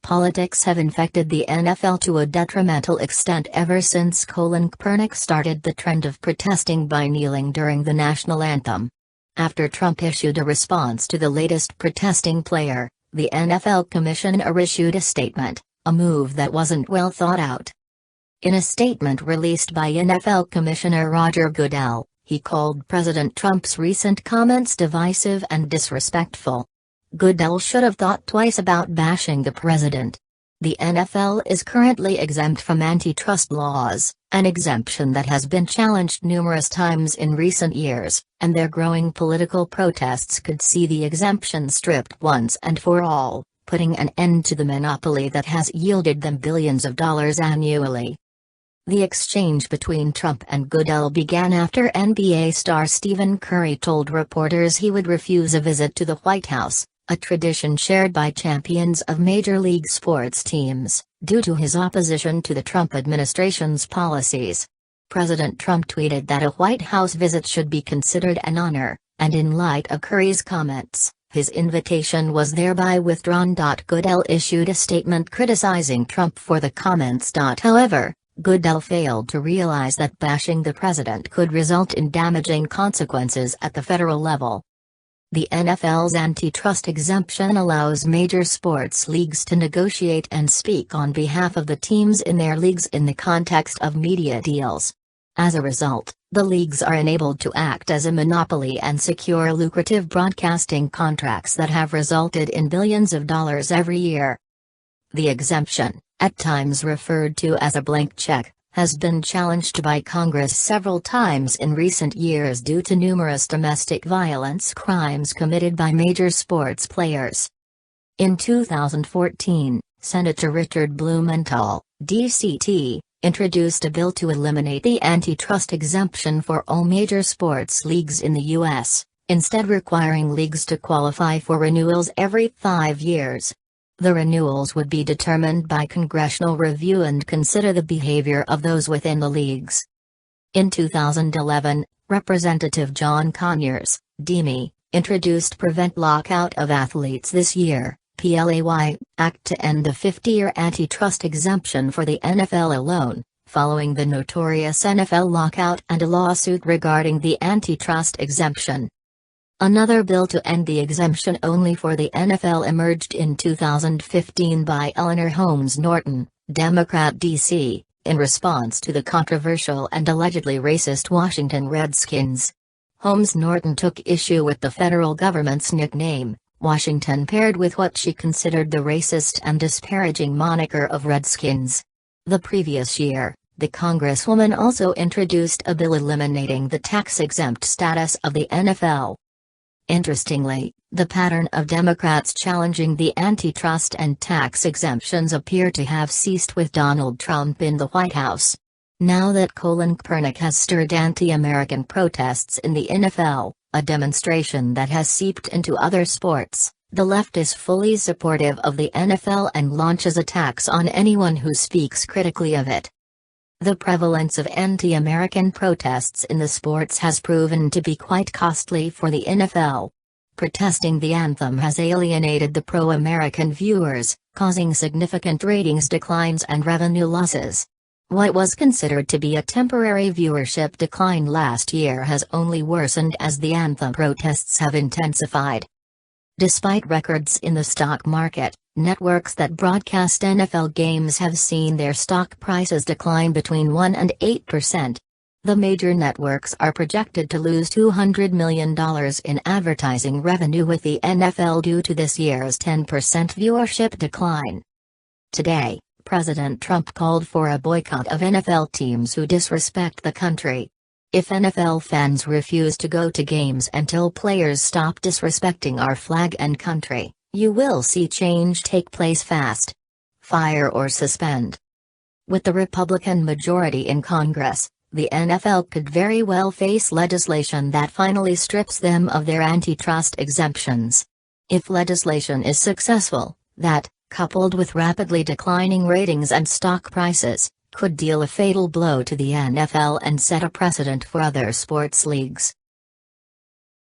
Politics have infected the NFL to a detrimental extent ever since Colin Kaepernick started the trend of protesting by kneeling during the national anthem. After Trump issued a response to the latest protesting player, the NFL commissioner issued a statement, a move that wasn't well thought out. In a statement released by NFL Commissioner Roger Goodell, he called President Trump's recent comments divisive and disrespectful. Goodell should have thought twice about bashing the president. The NFL is currently exempt from antitrust laws, an exemption that has been challenged numerous times in recent years, and their growing political protests could see the exemption stripped once and for all, putting an end to the monopoly that has yielded them billions of dollars annually. The exchange between Trump and Goodell began after NBA star Stephen Curry told reporters he would refuse a visit to the White House, a tradition shared by champions of Major League sports teams, due to his opposition to the Trump administration's policies. President Trump tweeted that a White House visit should be considered an honor, and in light of Curry's comments, his invitation was thereby withdrawn. Goodell issued a statement criticizing Trump for the comments. However, Goodell failed to realize that bashing the president could result in damaging consequences at the federal level. The NFL's antitrust exemption allows major sports leagues to negotiate and speak on behalf of the teams in their leagues in the context of media deals. As a result, the leagues are enabled to act as a monopoly and secure lucrative broadcasting contracts that have resulted in billions of dollars every year. The exemption, at times referred to as a blank check, has been challenged by Congress several times in recent years due to numerous domestic violence crimes committed by major sports players. In 2014, Senator Richard Blumenthal, DCT, introduced a bill to eliminate the antitrust exemption for all major sports leagues in the U.S., instead requiring leagues to qualify for renewals every 5 years. The renewals would be determined by congressional review and consider the behavior of those within the leagues. In 2011, Representative John Conyers, DME, introduced Prevent Lockout of Athletes This Year, PLAY, Act to end the 50-year antitrust exemption for the NFL alone, following the notorious NFL lockout and a lawsuit regarding the antitrust exemption. Another bill to end the exemption only for the NFL emerged in 2015 by Eleanor Holmes Norton, Democrat D.C., in response to the controversial and allegedly racist Washington Redskins. Holmes Norton took issue with the federal government's nickname, Washington, paired with what she considered the racist and disparaging moniker of Redskins. The previous year, the Congresswoman also introduced a bill eliminating the tax-exempt status of the NFL. Interestingly, the pattern of Democrats challenging the antitrust and tax exemptions appear to have ceased with Donald Trump in the White House. Now that Colin Kaepernick has stirred anti-American protests in the NFL, a demonstration that has seeped into other sports, the left is fully supportive of the NFL and launches attacks on anyone who speaks critically of it. The prevalence of anti-American protests in the sports has proven to be quite costly for the NFL. Protesting the anthem has alienated the pro-American viewers, causing significant ratings declines and revenue losses. What was considered to be a temporary viewership decline last year has only worsened as the anthem protests have intensified. Despite records in the stock market, networks that broadcast NFL games have seen their stock prices decline between 1% and 8%. The major networks are projected to lose $200 million in advertising revenue with the NFL due to this year's 10% viewership decline. Today, President Trump called for a boycott of NFL teams who disrespect the country. If NFL fans refuse to go to games until players stop disrespecting our flag and country, you will see change take place fast. Fire or suspend. With the Republican majority in Congress, the NFL could very well face legislation that finally strips them of their antitrust exemptions. If legislation is successful, that, coupled with rapidly declining ratings and stock prices, could deal a fatal blow to the NFL and set a precedent for other sports leagues.